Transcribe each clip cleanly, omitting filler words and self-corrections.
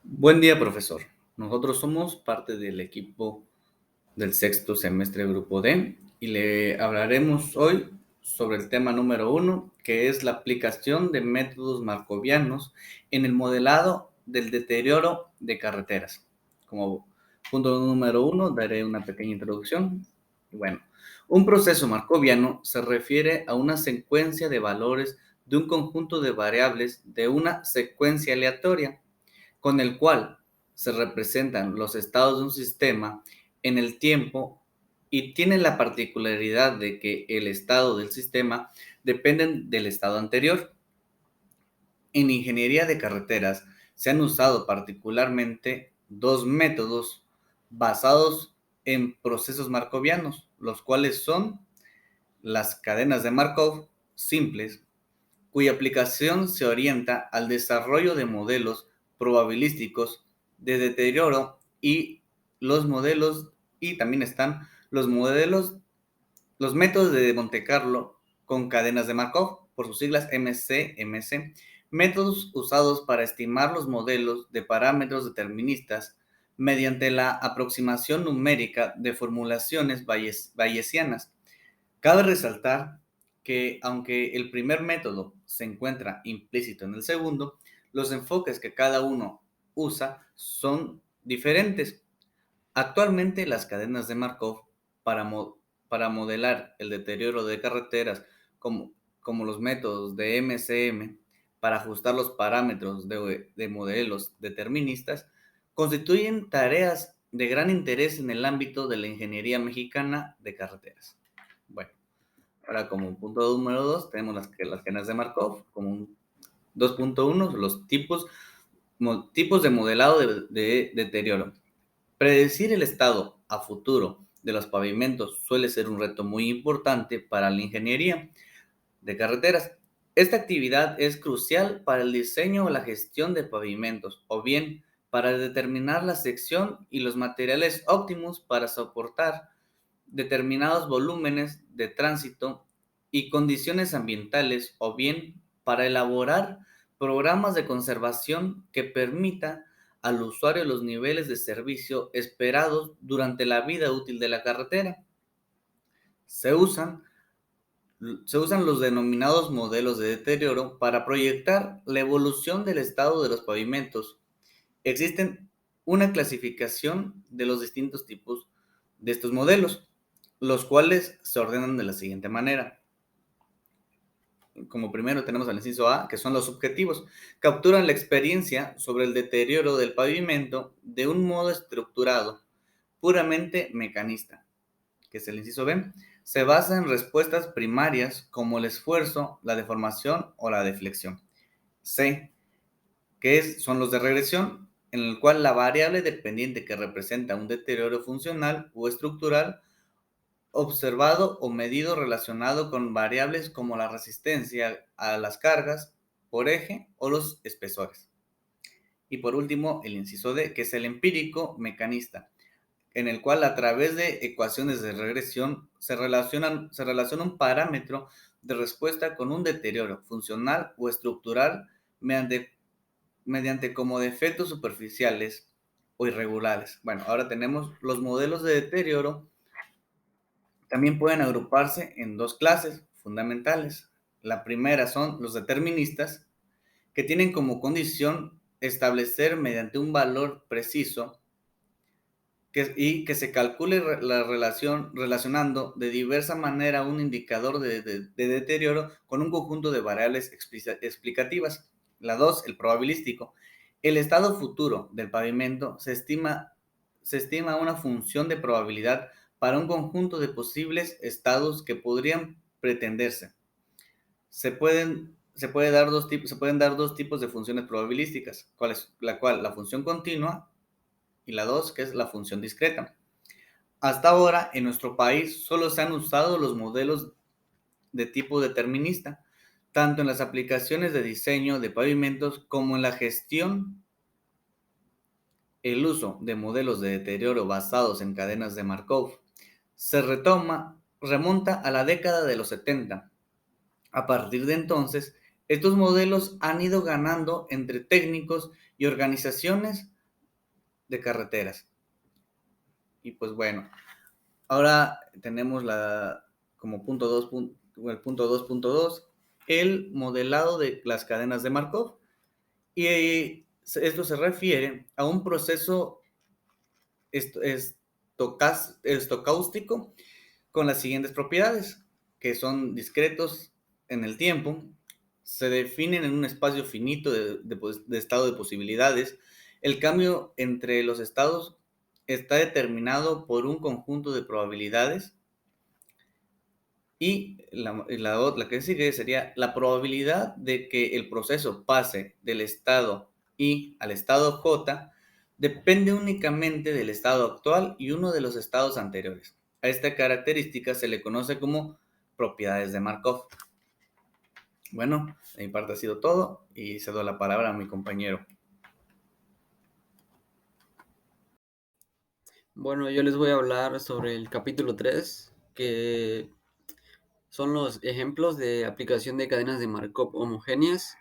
Buen día, profesor. Nosotros somos parte del equipo del sexto semestre Grupo D y le hablaremos hoy sobre el tema número uno, que es la aplicación de métodos marcovianos en el modelado del deterioro de carreteras. Como punto número uno, daré una pequeña introducción. Bueno, un proceso marcoviano se refiere a una secuencia de valores de un conjunto de variables de una secuencia aleatoria con el cual se representan los estados de un sistema en el tiempo y tiene la particularidad de que el estado del sistema dependen del estado anterior. En ingeniería de carreteras se han usado particularmente dos métodos basados en procesos markovianos, los cuales son las cadenas de Markov simples, cuya aplicación se orienta al desarrollo de modelos probabilísticos de deterioro y los modelos, y también están los métodos de Monte Carlo con cadenas de Markov, por sus siglas MCMC, métodos usados para estimar los modelos de parámetros deterministas mediante la aproximación numérica de formulaciones bayesianas. Cabe resaltar que aunque el primer método se encuentra implícito en el segundo, los enfoques que cada uno usa son diferentes. Actualmente las cadenas de Markov para, para modelar el deterioro de carreteras como los métodos de MCM para ajustar los parámetros de modelos deterministas constituyen tareas de gran interés en el ámbito de la ingeniería mexicana de carreteras. Bueno, ahora como punto número 2 tenemos las cadenas de Markov, como un 2.1, los tipos de modelado de deterioro. Predecir el estado a futuro de los pavimentos suele ser un reto muy importante para la ingeniería de carreteras. Esta actividad es crucial para el diseño o la gestión de pavimentos, o bien para determinar la sección y los materiales óptimos para soportar determinados volúmenes de tránsito y condiciones ambientales, o bien para elaborar programas de conservación que permita al usuario los niveles de servicio esperados durante la vida útil de la carretera. Se usan, se usan los denominados modelos de deterioro para proyectar la evolución del estado de los pavimentos. Existen una clasificación de los distintos tipos de estos modelos, los cuales se ordenan de la siguiente manera. Como primero tenemos al inciso A, que son los subjetivos. Capturan la experiencia sobre el deterioro del pavimento de un modo estructurado, puramente mecanista, que es el inciso B. Se basa en respuestas primarias como el esfuerzo, la deformación o la deflexión. C, son los de regresión, en el cual la variable dependiente que representa un deterioro funcional o estructural observado o medido relacionado con variables como la resistencia a las cargas por eje o los espesores. Y por último, el inciso D, que es el empírico mecanista, en el cual a través de ecuaciones de regresión se relaciona un parámetro de respuesta con un deterioro funcional o estructural mediante como defectos superficiales o irregulares. Bueno, ahora tenemos los modelos de deterioro. También pueden agruparse en dos clases fundamentales. La primera son los deterministas, que tienen como condición establecer mediante un valor preciso y que se calcule la relación relacionando de diversa manera un indicador de deterioro con un conjunto de variables explicativas. La 2, el probabilístico. El estado futuro del pavimento se estima una función de probabilidad para un conjunto de posibles estados que podrían pretenderse. Se pueden dar dos tipos de funciones probabilísticas, la función continua y la 2, que es la función discreta. Hasta ahora, en nuestro país, solo se han usado los modelos de tipo determinista, tanto en las aplicaciones de diseño de pavimentos como en la gestión. El uso de modelos de deterioro basados en cadenas de Markov remonta a la década de los 70. A partir de entonces, estos modelos han ido ganando entre técnicos y organizaciones de carreteras. Y pues bueno, ahora tenemos como el punto 2.2, el modelado de las cadenas de Markov. Y esto se refiere a un proceso estocástico con las siguientes propiedades, que son discretos en el tiempo, se definen en un espacio finito de estado de posibilidades. El cambio entre los estados está determinado por un conjunto de probabilidades. Y la que sigue sería la probabilidad de que el proceso pase del estado I al estado J depende únicamente del estado actual y uno de los estados anteriores. A esta característica se le conoce como propiedades de Markov. Bueno, de mi parte ha sido todo y cedo la palabra a mi compañero. Bueno, yo les voy a hablar sobre el capítulo 3, que son los ejemplos de aplicación de cadenas de Markov homogéneas.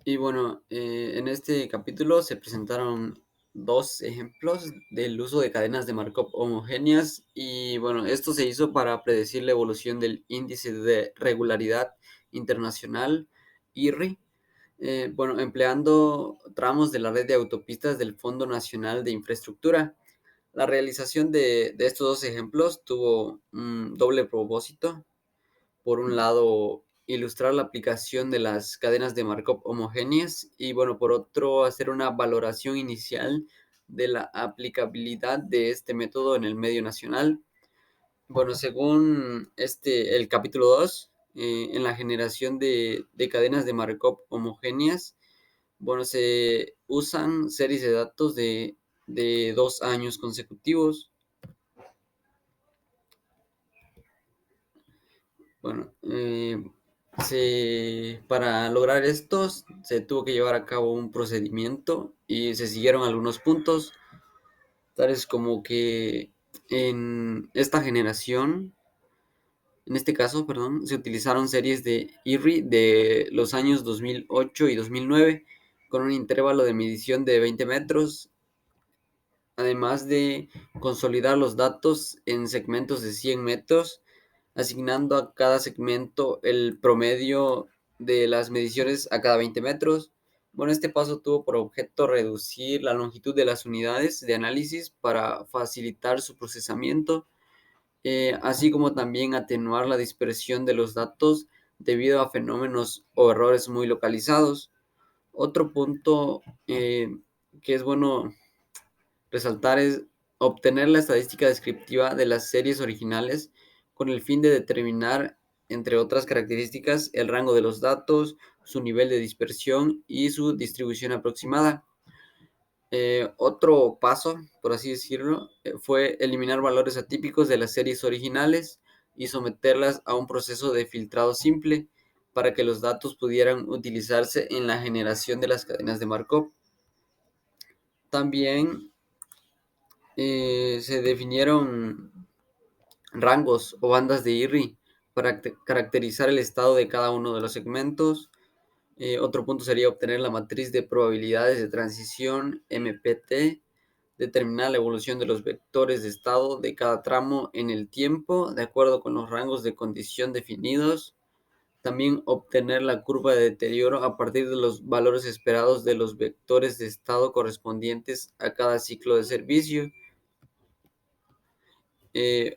Y bueno, en este capítulo se presentaron dos ejemplos del uso de cadenas de Markov homogéneas y bueno, esto se hizo para predecir la evolución del índice de regularidad internacional, IRI, bueno, empleando tramos de la red de autopistas del Fondo Nacional de Infraestructura. La realización de estos dos ejemplos tuvo un doble propósito. Por un lado, ilustrar la aplicación de las cadenas de Markov homogéneas y, bueno, por otro, hacer una valoración inicial de la aplicabilidad de este método en el medio nacional. Bueno, según el capítulo 2, en la generación de cadenas de Markov homogéneas, bueno, se usan series de datos de 2 años consecutivos. Bueno, para lograr esto se tuvo que llevar a cabo un procedimiento y se siguieron algunos puntos, tales como que en esta generación, en este caso, perdón, se utilizaron series de IRI de los años 2008 y 2009 con un intervalo de medición de 20 metros, además de consolidar los datos en segmentos de 100 metros, asignando a cada segmento el promedio de las mediciones a cada 20 metros. Bueno, este paso tuvo por objeto reducir la longitud de las unidades de análisis para facilitar su procesamiento, así como también atenuar la dispersión de los datos debido a fenómenos o errores muy localizados. Otro punto que es bueno resaltar es obtener la estadística descriptiva de las series originales con el fin de determinar, entre otras características, el rango de los datos, su nivel de dispersión y su distribución aproximada. Otro paso, por así decirlo, fue eliminar valores atípicos de las series originales y someterlas a un proceso de filtrado simple para que los datos pudieran utilizarse en la generación de las cadenas de Markov. También se definieron rangos o bandas de IRI para caracterizar el estado de cada uno de los segmentos. Otro punto sería obtener la matriz de probabilidades de transición MPT, determinar la evolución de los vectores de estado de cada tramo en el tiempo de acuerdo con los rangos de condición definidos. También obtener la curva de deterioro a partir de los valores esperados de los vectores de estado correspondientes a cada ciclo de servicio.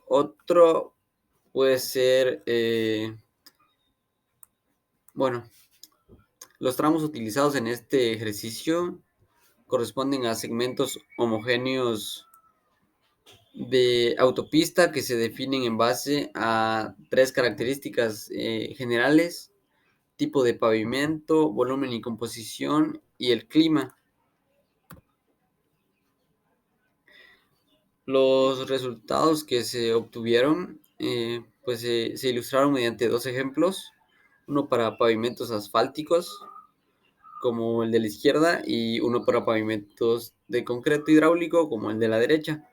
Otro puede ser, bueno, los tramos utilizados en este ejercicio corresponden a segmentos homogéneos de autopista que se definen en base a tres características generales: tipo de pavimento, volumen y composición y el clima. Los resultados que se obtuvieron pues se ilustraron mediante dos ejemplos, uno para pavimentos asfálticos como el de la izquierda y uno para pavimentos de concreto hidráulico como el de la derecha.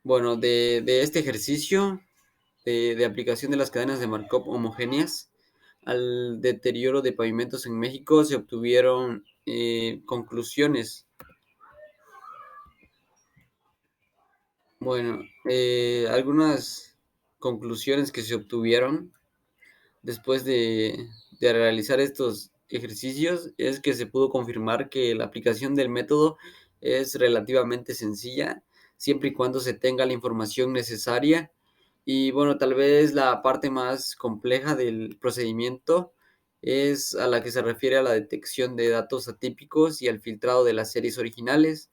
Bueno, de este ejercicio de aplicación de las cadenas de Markov homogéneas al deterioro de pavimentos en México se obtuvieron conclusiones. Bueno, algunas conclusiones que se obtuvieron después de realizar estos ejercicios es que se pudo confirmar que la aplicación del método es relativamente sencilla, siempre y cuando se tenga la información necesaria. Y bueno, tal vez la parte más compleja del procedimiento es a la que se refiere a la detección de datos atípicos y al filtrado de las series originales.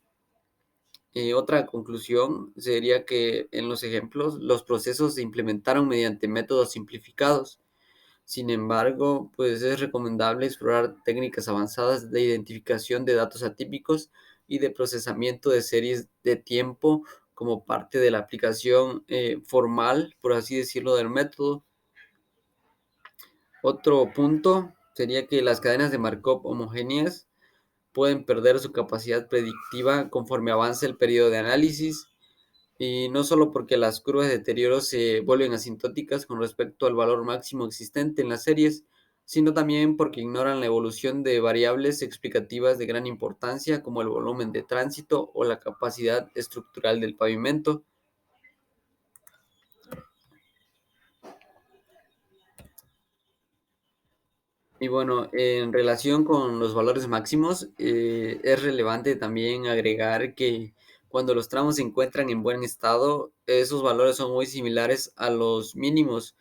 Otra conclusión sería que en los ejemplos los procesos se implementaron mediante métodos simplificados. Sin embargo, pues es recomendable explorar técnicas avanzadas de identificación de datos atípicos y de procesamiento de series de tiempo como parte de la aplicación formal, por así decirlo, del método. Otro punto sería que las cadenas de Markov homogéneas pueden perder su capacidad predictiva conforme avanza el periodo de análisis, y no solo porque las curvas de deterioro se vuelven asintóticas con respecto al valor máximo existente en las series, sino también porque ignoran la evolución de variables explicativas de gran importancia como el volumen de tránsito o la capacidad estructural del pavimento. Y bueno, en relación con los valores máximos, es relevante también agregar que cuando los tramos se encuentran en buen estado, esos valores son muy similares a los mínimos,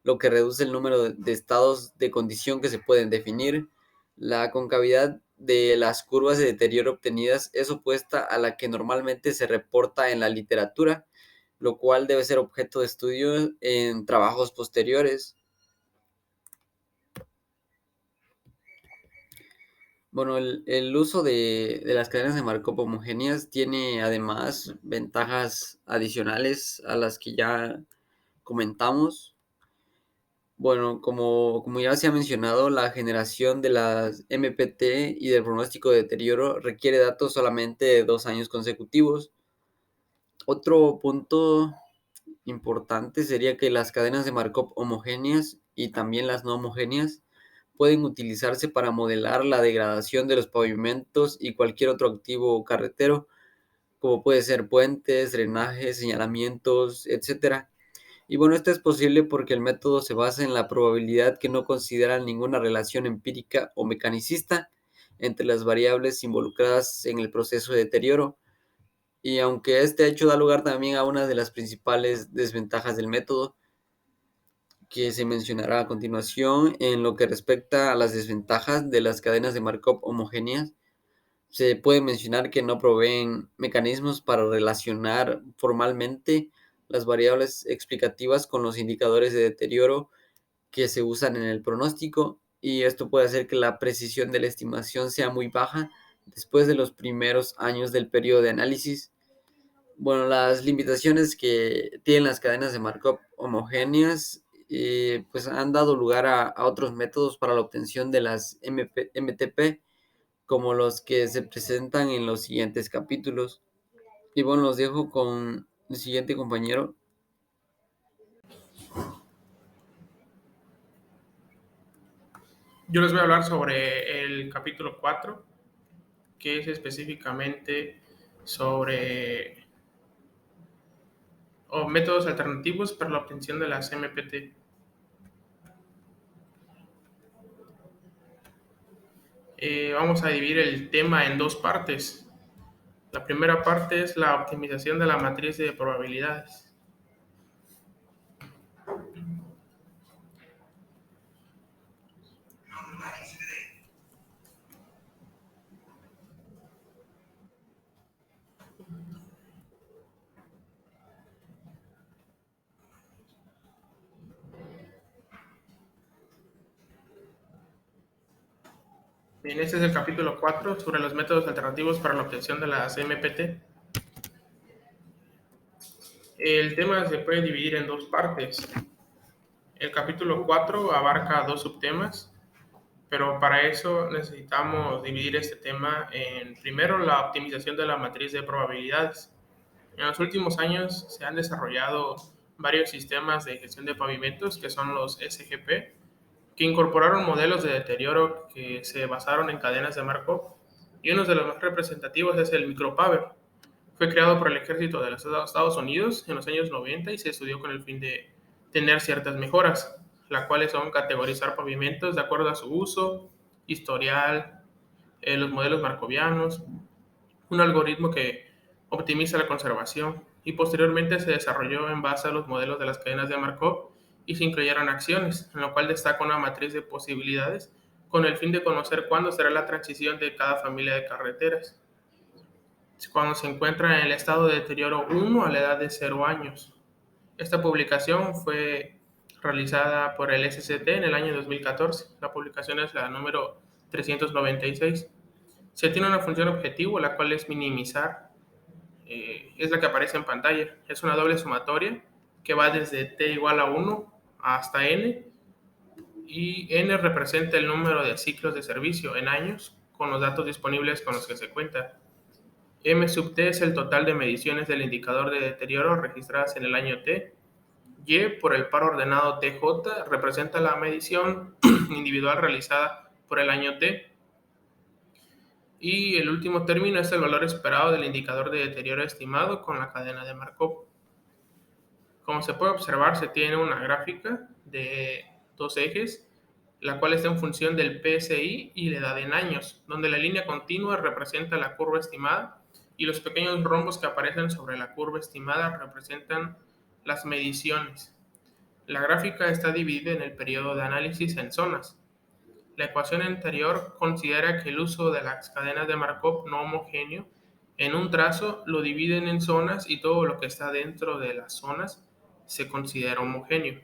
lo que reduce el número de estados de condición que se pueden definir. La concavidad de las curvas de deterioro obtenidas es opuesta a la que normalmente se reporta en la literatura, lo cual debe ser objeto de estudio en trabajos posteriores. Bueno, el uso de las cadenas de Markov homogéneas tiene además ventajas adicionales a las que ya comentamos. Bueno, como ya se ha mencionado, la generación de las MPT y del pronóstico de deterioro requiere datos solamente de 2 años consecutivos. Otro punto importante sería que las cadenas de Markov homogéneas y también las no homogéneas pueden utilizarse para modelar la degradación de los pavimentos y cualquier otro activo carretero, como puede ser puentes, drenajes, señalamientos, etcétera. Y bueno, esto es posible porque el método se basa en la probabilidad que no considera ninguna relación empírica o mecanicista entre las variables involucradas en el proceso de deterioro. Y aunque este hecho da lugar también a una de las principales desventajas del método, que se mencionará a continuación, en lo que respecta a las desventajas de las cadenas de Markov homogéneas, se puede mencionar que no proveen mecanismos para relacionar formalmente las variables explicativas con los indicadores de deterioro que se usan en el pronóstico, y esto puede hacer que la precisión de la estimación sea muy baja después de los primeros años del periodo de análisis. Bueno, las limitaciones que tienen las cadenas de Markov homogéneas pues han dado lugar a otros métodos para la obtención de las MTP, como los que se presentan en los siguientes capítulos. Y bueno, los dejo con el siguiente compañero. Yo les voy a hablar sobre el capítulo 4, que es específicamente sobre métodos alternativos para la obtención de las MPT. Vamos a dividir el tema en dos partes. La primera parte es la optimización de la matriz de probabilidades. Bien, este es el capítulo 4 sobre los métodos alternativos para la obtención de las MPT. El tema se puede dividir en dos partes. El capítulo 4 abarca dos subtemas, pero para eso necesitamos dividir este tema en, primero, la optimización de la matriz de probabilidades. En los últimos años se han desarrollado varios sistemas de gestión de pavimentos, que son los SGP, que incorporaron modelos de deterioro que se basaron en cadenas de Markov, y uno de los más representativos es el micropaver. Fue creado por el ejército de los Estados Unidos en los años 90 y se estudió con el fin de tener ciertas mejoras, las cuales son categorizar pavimentos de acuerdo a su uso, historial, los modelos marcovianos, un algoritmo que optimiza la conservación y posteriormente se desarrolló en base a los modelos de las cadenas de Markov y se incluyeron acciones, en lo cual destaca una matriz de posibilidades con el fin de conocer cuándo será la transición de cada familia de carreteras, cuando se encuentra en el estado de deterioro 1 a la edad de 0 años. Esta publicación fue realizada por el SCT en el año 2014. La publicación es la número 396. Se tiene una función objetivo, la cual es minimizar, es la que aparece en pantalla. Es una doble sumatoria que va desde t igual a 1 hasta n, y n representa el número de ciclos de servicio en años con los datos disponibles con los que se cuenta. M sub t es el total de mediciones del indicador de deterioro registradas en el año t. Y por el par ordenado TJ representa la medición individual realizada por el año t. Y el último término es el valor esperado del indicador de deterioro estimado con la cadena de Markov. Como se puede observar, se tiene una gráfica de dos ejes, la cual está en función del PSI y la edad en años, donde la línea continua representa la curva estimada y los pequeños rombos que aparecen sobre la curva estimada representan las mediciones. La gráfica está dividida en el periodo de análisis en zonas. La ecuación anterior considera que el uso de las cadenas de Markov no homogéneo en un trazo lo dividen en zonas y todo lo que está dentro de las zonas se considera homogéneo,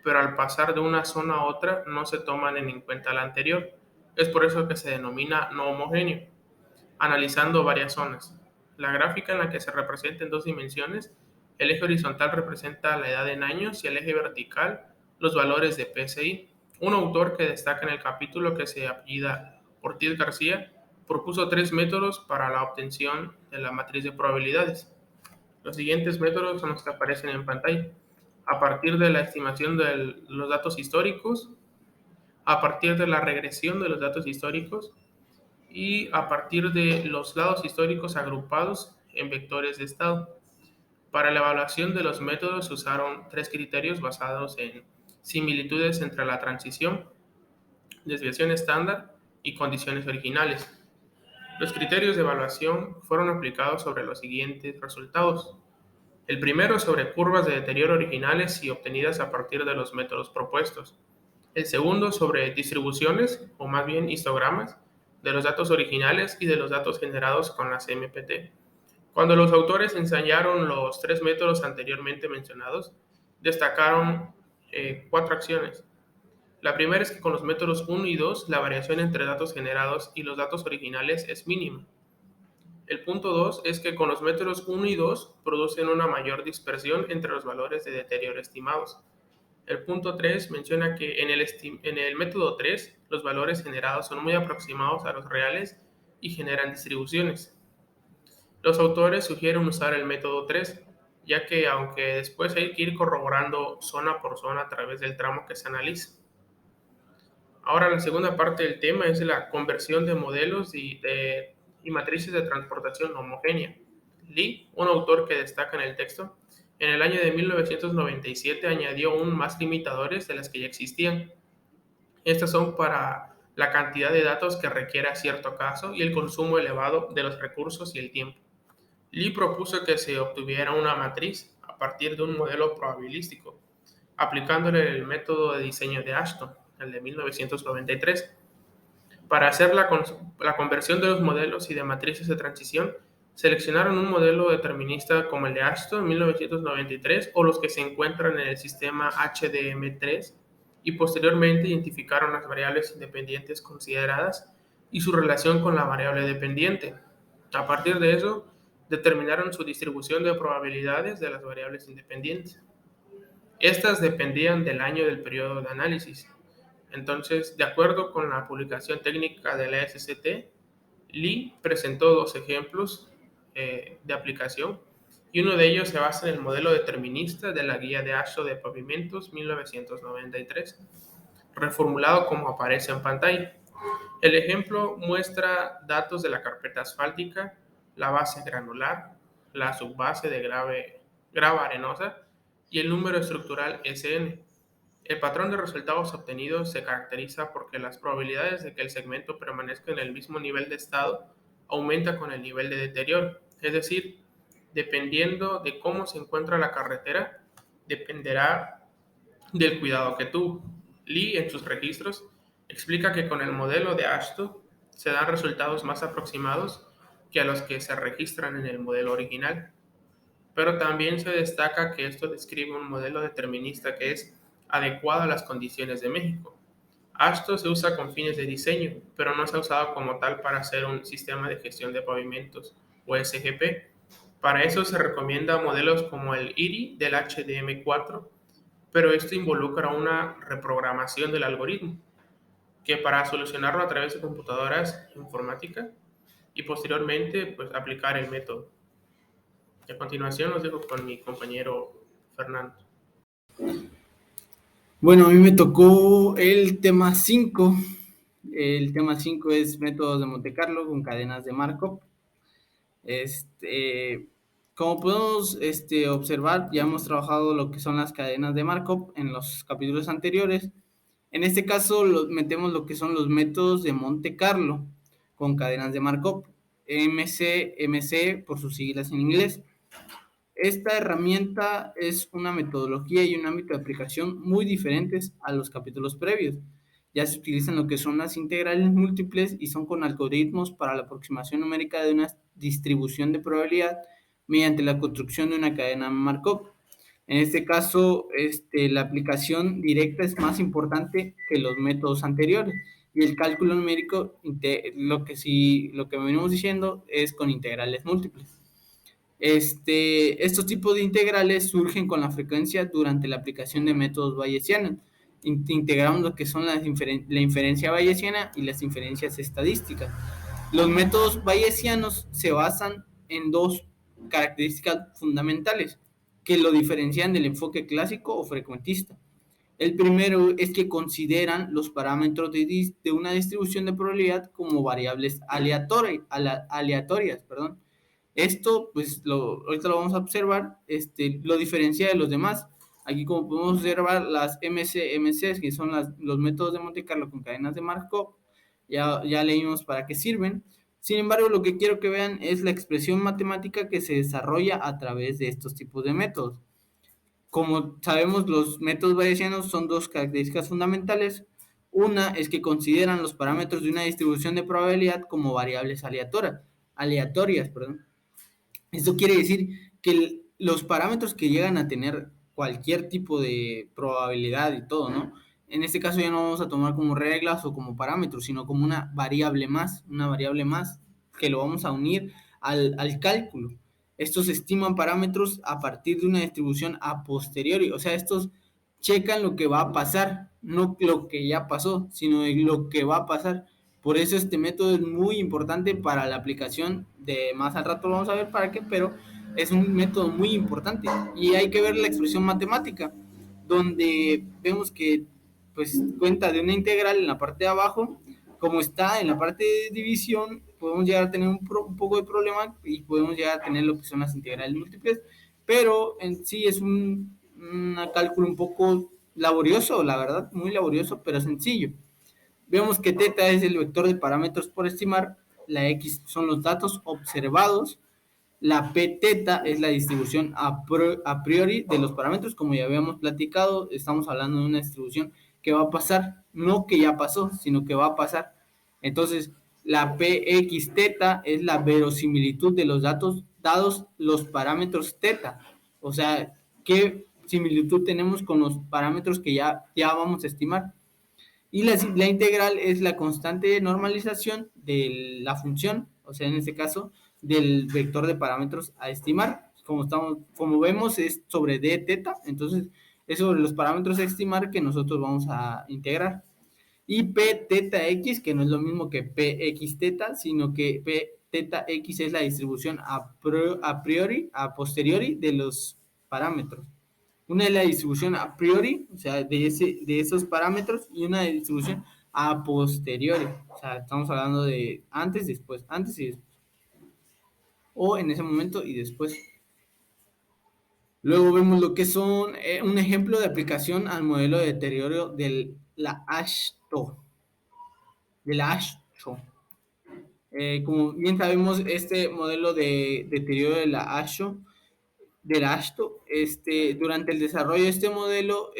pero al pasar de una zona a otra no se toman en cuenta la anterior. Es por eso que se denomina no homogéneo. Analizando varias zonas. La gráfica en la que se representa en dos dimensiones, el eje horizontal representa la edad en años y el eje vertical los valores de PSI. Un autor que destaca en el capítulo, que se apellida Ortiz García, propuso 3 métodos para la obtención de la matriz de probabilidades. Los siguientes métodos son los que aparecen en pantalla. A partir de la estimación de los datos históricos, a partir de la regresión de los datos históricos y a partir de los lados históricos agrupados en vectores de estado. Para la evaluación de los métodos se usaron 3 criterios basados en similitudes entre la transición, desviación estándar y condiciones originales. Los criterios de evaluación fueron aplicados sobre los siguientes resultados. El primero sobre curvas de deterioro originales y obtenidas a partir de los métodos propuestos. El segundo sobre distribuciones, o más bien histogramas, de los datos originales y de los datos generados con las MPT. Cuando los autores ensayaron los 3 métodos anteriormente mencionados, destacaron 4 acciones. La primera es que con los métodos 1 y 2 la variación entre datos generados y los datos originales es mínima. El punto 2 es que con los métodos 1 y 2 producen una mayor dispersión entre los valores de deterioro estimados. El punto 3 menciona que en el método 3 los valores generados son muy aproximados a los reales y generan distribuciones. Los autores sugieren usar el método 3, ya que aunque después hay que ir corroborando zona por zona a través del tramo que se analiza. Ahora la segunda parte del tema es la conversión de modelos y matrices de transportación homogénea. Lee, un autor que destaca en el texto, en el año de 1997 añadió aún más limitadores de las que ya existían. Estas son para la cantidad de datos que requiere cierto caso y el consumo elevado de los recursos y el tiempo. Lee propuso que se obtuviera una matriz a partir de un modelo probabilístico, aplicándole el método de diseño de Ashton, el de 1993. Para hacer la conversión de los modelos y de matrices de transición, seleccionaron un modelo determinista como el de Ashton en 1993 o los que se encuentran en el sistema HDM3 y posteriormente identificaron las variables independientes consideradas y su relación con la variable dependiente. A partir de eso, determinaron su distribución de probabilidades de las variables independientes. Estas dependían del año del periodo de análisis. Entonces, de acuerdo con la publicación técnica de la SCT, Lee presentó 2 ejemplos de aplicación y uno de ellos se basa en el modelo determinista de la guía de ASHO de pavimentos 1993, reformulado como aparece en pantalla. El ejemplo muestra datos de la carpeta asfáltica, la base granular, la subbase de grava arenosa y el número estructural Sn. El patrón de resultados obtenidos se caracteriza porque las probabilidades de que el segmento permanezca en el mismo nivel de estado aumenta con el nivel de deterioro. Es decir, dependiendo de cómo se encuentra la carretera, dependerá del cuidado que tuvo. Lee, en sus registros, explica que con el modelo de Ashton se dan resultados más aproximados que a los que se registran en el modelo original. Pero también se destaca que esto describe un modelo determinista que es adecuado a las condiciones de México. ASTO se usa con fines de diseño, pero no se ha usado como tal para hacer un sistema de gestión de pavimentos o SGP. Para eso se recomienda modelos como el IRI del HDM4, pero esto involucra una reprogramación del algoritmo, que para solucionarlo a través de computadoras informática y posteriormente pues aplicar el método. Y a continuación los dejo con mi compañero Fernando. Bueno, a mí me tocó el tema 5. El tema 5 es métodos de Monte Carlo con cadenas de Markov. Como podemos observar, ya hemos trabajado lo que son las cadenas de Markov en los capítulos anteriores. En este caso, metemos lo que son los métodos de Monte Carlo con cadenas de Markov, MC por sus siglas en inglés. Esta herramienta es una metodología y un ámbito de aplicación muy diferentes a los capítulos previos. Ya se utilizan lo que son las integrales múltiples y son con algoritmos para la aproximación numérica de una distribución de probabilidad mediante la construcción de una cadena Markov. En este caso, la aplicación directa es más importante que los métodos anteriores y el cálculo numérico, lo que venimos diciendo es con integrales múltiples. Estos tipos de integrales surgen con la frecuencia durante la aplicación de métodos bayesianos. Integramos lo que son la inferencia bayesiana y las inferencias estadísticas. Los métodos bayesianos se basan en dos características fundamentales que lo diferencian del enfoque clásico o frecuentista. El primero es que consideran los parámetros de una distribución de probabilidad como variables aleatorias. Esto, pues, ahorita lo vamos a observar, lo diferencia de los demás. Aquí, como podemos observar, las MCs, que son los métodos de Monte Carlo con cadenas de Markov, ya leímos para qué sirven. Sin embargo, lo que quiero que vean es la expresión matemática que se desarrolla a través de estos tipos de métodos. Como sabemos, los métodos bayesianos son dos características fundamentales. Una es que consideran los parámetros de una distribución de probabilidad como variables aleatorias. Esto quiere decir que los parámetros que llegan a tener cualquier tipo de probabilidad y todo, ¿no? En este caso ya no vamos a tomar como reglas o como parámetros, sino como una variable más que lo vamos a unir al cálculo. Estos estiman parámetros a partir de una distribución a posteriori, o sea, estos checan lo que va a pasar, no lo que ya pasó, sino lo que va a pasar. Por eso este método es muy importante para la aplicación de más al rato vamos a ver para qué, pero es un método muy importante y hay que ver la expresión matemática donde vemos que pues cuenta de una integral en la parte de abajo. Como está en la parte de división, podemos llegar a tener un poco de problema y podemos llegar a tener lo que son las integrales múltiples, pero en sí es un cálculo un poco laborioso, la verdad, muy laborioso, pero sencillo. Vemos que θ es el vector de parámetros por estimar, la x son los datos observados, la pθ es la distribución a priori de los parámetros, como ya habíamos platicado, estamos hablando de una distribución que va a pasar, no que ya pasó, sino que va a pasar. Entonces, la pxθ es la verosimilitud de los datos dados los parámetros θ, o sea, qué similitud tenemos con los parámetros que ya vamos a estimar. Y la integral es la constante de normalización de la función, o sea, en este caso, del vector de parámetros a estimar. Como vemos, es sobre dθ, entonces es sobre los parámetros a estimar que nosotros vamos a integrar. Y pθx, que no es lo mismo que pxθ, sino que pθx es la distribución a posteriori de los parámetros. Una es la distribución a priori, o sea, de esos parámetros, y una de distribución a posteriori. O sea, estamos hablando de antes y después. o en ese momento y después. Luego vemos lo que son un ejemplo de aplicación al modelo de deterioro de la ASHTO. Como bien sabemos, este modelo de deterioro de la ASHTO, durante el desarrollo de este modelo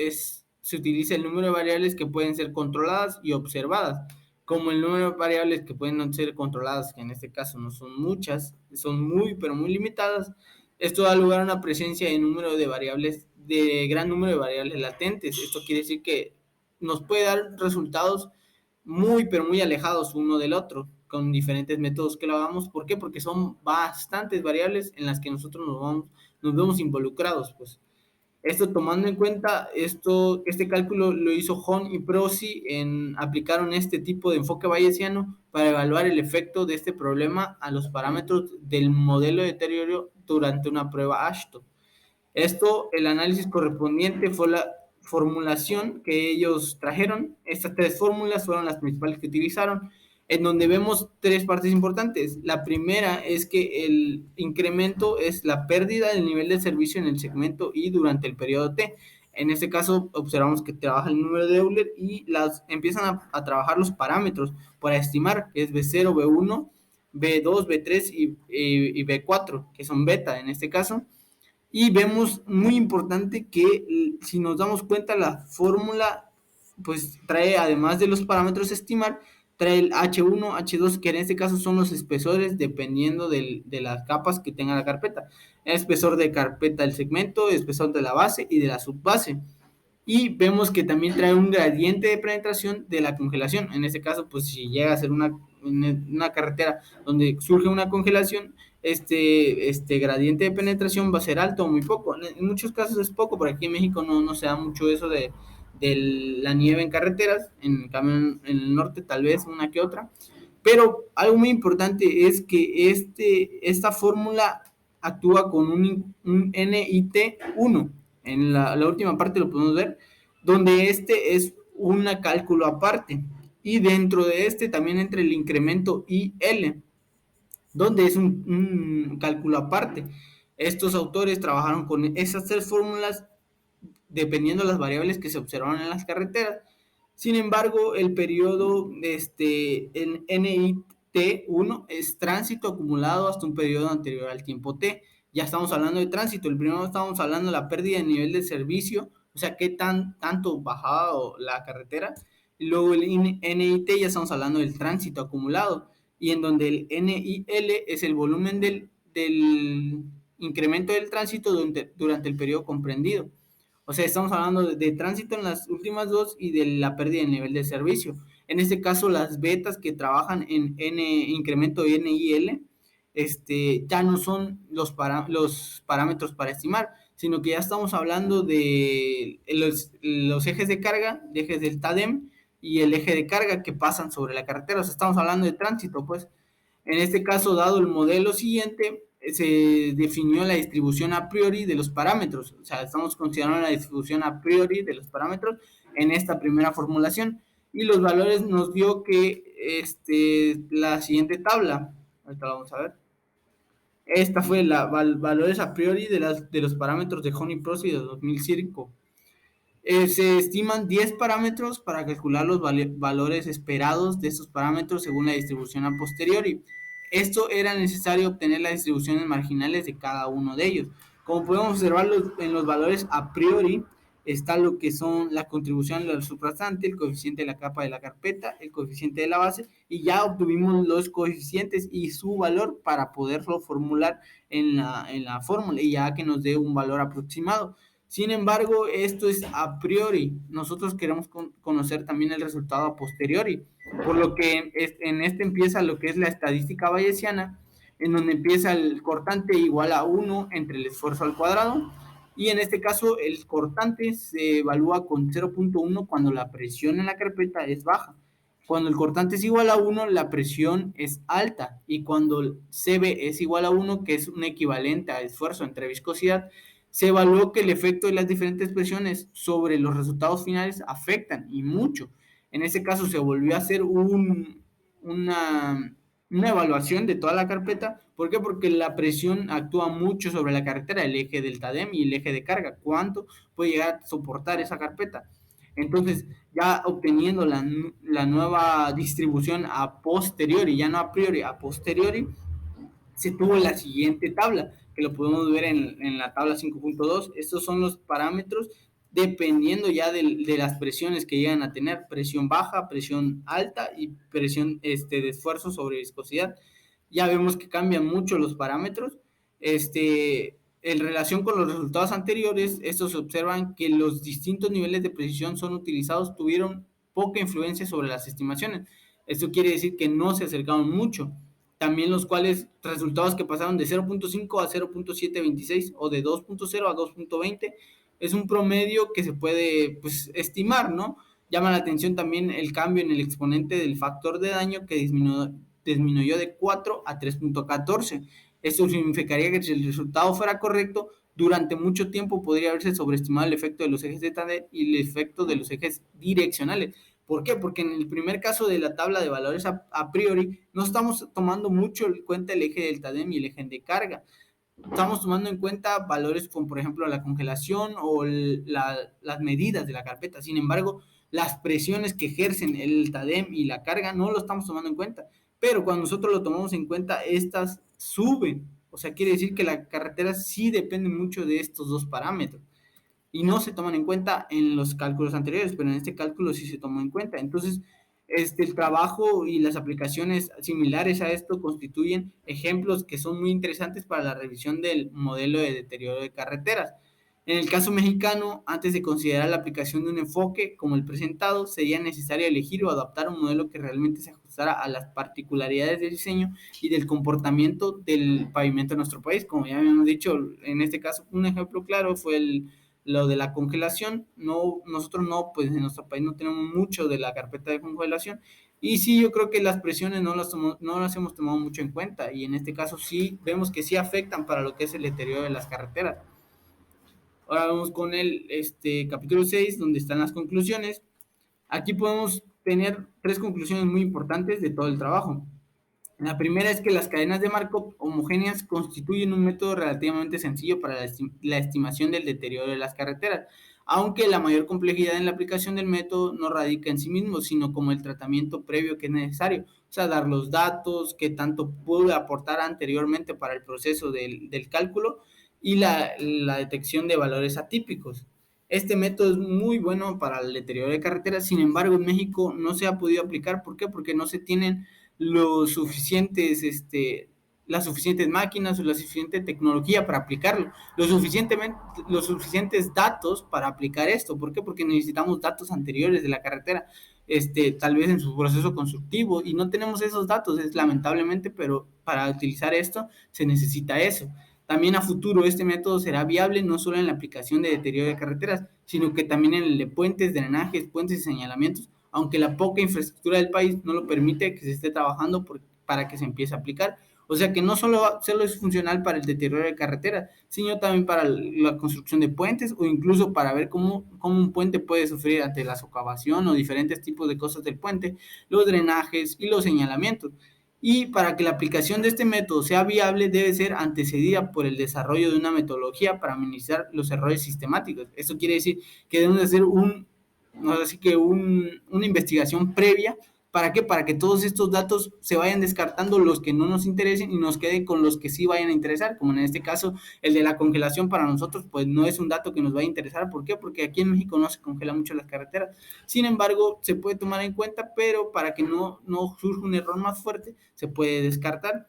se utiliza el número de variables que pueden ser controladas y observadas, como el número de variables que pueden no ser controladas, que en este caso no son muchas, son muy, pero muy limitadas. Esto da lugar a una presencia de gran número de variables latentes. Esto quiere decir que nos puede dar resultados muy, pero muy alejados uno del otro, con diferentes métodos que lo hagamos. ¿Por qué? Porque son bastantes variables en las que nosotros nos vemos involucrados, pues. Esto tomando en cuenta, este cálculo lo hizo Hon y Prodi aplicaron este tipo de enfoque bayesiano para evaluar el efecto de este problema a los parámetros del modelo de deterioro durante una prueba ASHTO. El análisis correspondiente fue la formulación que ellos trajeron. Estas tres fórmulas fueron las principales que utilizaron, en donde vemos tres partes importantes. La primera es que el incremento es la pérdida del nivel de servicio en el segmento I durante el periodo T. En este caso observamos que trabaja el número de Euler y empiezan a trabajar los parámetros para estimar, que es B0, B1, B2, B3 y B4, que son beta en este caso. Y vemos muy importante que si nos damos cuenta la fórmula pues trae, además de los parámetros a estimar, trae el H1, H2, que en este caso son los espesores dependiendo de las capas que tenga la carpeta. El espesor de carpeta del segmento, el espesor de la base y de la subbase. Y vemos que también trae un gradiente de penetración de la congelación. En este caso, pues si llega a ser una carretera donde surge una congelación, este gradiente de penetración va a ser alto o muy poco. En muchos casos es poco, por aquí en México no se da mucho eso de la nieve en carreteras, en cambio en el norte tal vez una que otra. Pero algo muy importante es que esta fórmula actúa con un NIT1. En la última parte lo podemos ver, donde es un cálculo aparte. Y dentro de también entra el incremento IL, donde es un cálculo aparte. Estos autores trabajaron con esas tres fórmulas dependiendo de las variables que se observaron en las carreteras. Sin embargo, el periodo, el NIT1 es tránsito acumulado hasta un periodo anterior al tiempo T. Ya estamos hablando de tránsito. El primero estamos hablando de la pérdida de nivel de servicio, o sea, qué tanto bajaba la carretera. Y luego el NIT ya estamos hablando del tránsito acumulado, y en donde el NIL es el volumen del incremento del tránsito durante el periodo comprendido. O sea, estamos hablando de tránsito en las últimas dos y de la pérdida de nivel de servicio. En este caso, las betas que trabajan en incremento NIL, ya no son los parámetros para estimar, sino que ya estamos hablando de los ejes de carga, ejes del TADEM y el eje de carga que pasan sobre la carretera. O sea, estamos hablando de tránsito, pues. En este caso, dado el modelo siguiente, se definió la distribución a priori de los parámetros. O sea, estamos considerando la distribución a priori de los parámetros en esta primera formulación. Y los valores nos dio que la siguiente tabla. Ahorita la vamos a ver. Esta fue la valores a priori de los parámetros de Honey Prodi de 2005. Se estiman 10 parámetros para calcular los valores esperados de estos parámetros según la distribución a posteriori. Esto era necesario obtener las distribuciones marginales de cada uno de ellos. Como podemos observar en los valores a priori, está lo que son la contribución del suprastante, el coeficiente de la capa de la carpeta, el coeficiente de la base, y ya obtuvimos los coeficientes y su valor para poderlo formular en la fórmula, y ya que nos dé un valor aproximado. Sin embargo, esto es a priori. Nosotros queremos conocer también el resultado a posteriori, por lo que en empieza lo que es la estadística bayesiana, en donde empieza el cortante igual a 1 entre el esfuerzo al cuadrado, y en este caso el cortante se evalúa con 0.1 cuando la presión en la carpeta es baja. Cuando el cortante es igual a 1, la presión es alta, y cuando CB es igual a 1, que es un equivalente a esfuerzo entre viscosidad, se evaluó que el efecto de las diferentes presiones sobre los resultados finales afectan, y mucho. En ese caso se volvió a hacer una una evaluación de toda la carpeta. ¿Por qué? Porque la presión actúa mucho sobre la carretera, el eje del TADEM y el eje de carga. ¿Cuánto puede llegar a soportar esa carpeta? Entonces, ya obteniendo la nueva distribución a posteriori, ya no a priori, a posteriori, se tuvo la siguiente tabla, que lo podemos ver en la tabla 5.2. Estos son los parámetros dependiendo ya de las presiones que llegan a tener, presión baja, presión alta y presión de esfuerzo sobre viscosidad. Ya vemos que cambian mucho los parámetros. En relación con los resultados anteriores, estos observan que los distintos niveles de precisión son utilizados, tuvieron poca influencia sobre las estimaciones. Esto quiere decir que no se acercaron mucho. También los cuales resultados que pasaron de 0.5 a 0.726 o de 2.0 a 2.20 es un promedio que se puede pues estimar, ¿no? Llama la atención también el cambio en el exponente del factor de daño que disminuyó de 4 a 3.14. Esto significaría que si el resultado fuera correcto, durante mucho tiempo podría haberse sobreestimado el efecto de los ejes de TADEM y el efecto de los ejes direccionales. ¿Por qué? Porque en el primer caso de la tabla de valores a priori no estamos tomando mucho en cuenta el eje del TADEM y el eje de carga. Estamos tomando en cuenta valores como por ejemplo la congelación o las medidas de la carpeta. Sin embargo, las presiones que ejercen el TADEM y la carga no lo estamos tomando en cuenta. Pero cuando nosotros lo tomamos en cuenta, estas suben. O sea, quiere decir que la carretera sí depende mucho de estos dos parámetros y no se toman en cuenta en los cálculos anteriores, pero en este cálculo sí se tomó en cuenta. Entonces, el trabajo y las aplicaciones similares a esto constituyen ejemplos que son muy interesantes para la revisión del modelo de deterioro de carreteras. En el caso mexicano, antes de considerar la aplicación de un enfoque como el presentado, sería necesario elegir o adaptar un modelo que realmente se ajustara a las particularidades del diseño y del comportamiento del pavimento en nuestro país. Como ya habíamos dicho, en este caso, un ejemplo claro fue lo de la congelación. No, nosotros no, pues en nuestro país no tenemos mucho de la carpeta de congelación. Y sí, yo creo que las presiones no las hemos tomado mucho en cuenta. Y en este caso sí, vemos que sí afectan para lo que es el deterioro de las carreteras. Ahora vamos con el capítulo 6, donde están las conclusiones. Aquí podemos tener tres conclusiones muy importantes de todo el trabajo. La primera es que las cadenas de Markov homogéneas constituyen un método relativamente sencillo para la estimación del deterioro de las carreteras, aunque la mayor complejidad en la aplicación del método no radica en sí mismo, sino como el tratamiento previo que es necesario, o sea, dar los datos que tanto pude aportar anteriormente para el proceso del cálculo y la detección de valores atípicos. Este método es muy bueno para el deterioro de carreteras, sin embargo en México no se ha podido aplicar. ¿Por qué? Porque no se tienen los suficientes, las suficientes máquinas o la suficiente tecnología para aplicarlo, los suficientes datos para aplicar esto. ¿Por qué? Porque necesitamos datos anteriores de la carretera, tal vez en su proceso constructivo, y no tenemos esos datos, es lamentablemente, pero para utilizar esto se necesita eso. También a futuro este método será viable no solo en la aplicación de deterioro de carreteras, sino que también en el de puentes, drenajes, puentes y señalamientos, aunque la poca infraestructura del país no lo permite que se esté trabajando para que se empiece a aplicar. O sea que no solo es funcional para el deterioro de carreteras, sino también para la construcción de puentes o incluso para ver cómo un puente puede sufrir ante la socavación o diferentes tipos de cosas del puente, los drenajes y los señalamientos. Y para que la aplicación de este método sea viable debe ser antecedida por el desarrollo de una metodología para minimizar los errores sistemáticos. Esto quiere decir que debemos hacer una investigación previa. ¿Para qué? Para que todos estos datos se vayan descartando los que no nos interesen y nos queden con los que sí vayan a interesar, como en este caso el de la congelación para nosotros pues no es un dato que nos vaya a interesar. ¿Por qué? Porque aquí en México no se congela mucho las carreteras, sin embargo se puede tomar en cuenta, pero para que no surja un error más fuerte se puede descartar.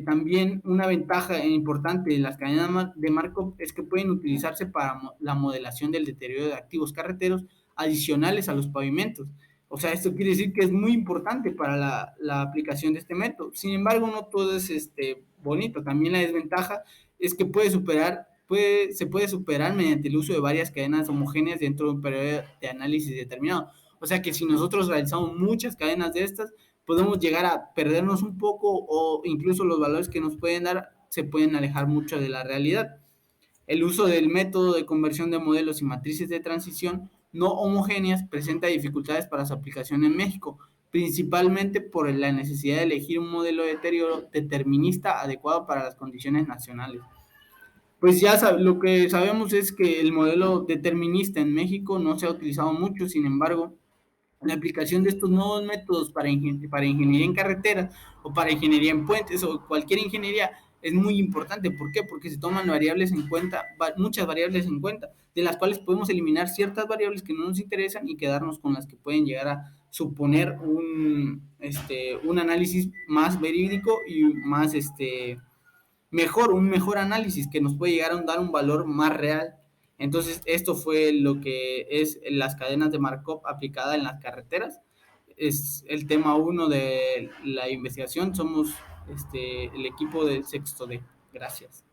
También una ventaja importante de las cadenas de Markov es que pueden utilizarse para la modelación del deterioro de activos carreteros adicionales a los pavimentos. O sea, esto quiere decir que es muy importante para la aplicación de este método. Sin embargo, no todo es bonito. También la desventaja es que se puede superar mediante el uso de varias cadenas homogéneas dentro de un periodo de análisis determinado. O sea que si nosotros realizamos muchas cadenas de estas, podemos llegar a perdernos un poco o incluso los valores que nos pueden dar se pueden alejar mucho de la realidad. El uso del método de conversión de modelos y matrices de transición no homogéneas presenta dificultades para su aplicación en México, principalmente por la necesidad de elegir un modelo de deterioro determinista adecuado para las condiciones nacionales. Pues lo que sabemos es que el modelo determinista en México no se ha utilizado mucho, sin embargo, la aplicación de estos nuevos métodos para ingeniería en carreteras o para ingeniería en puentes o cualquier ingeniería es muy importante. ¿Por qué? Porque se toman variables en cuenta, muchas variables en cuenta, de las cuales podemos eliminar ciertas variables que no nos interesan y quedarnos con las que pueden llegar a suponer un análisis más verídico y más un mejor análisis que nos puede llegar a dar un valor más real. Entonces, esto fue lo que es las cadenas de Markov aplicada en las carreteras. Es el tema 1 de la investigación. Somos el equipo del sexto D. Gracias.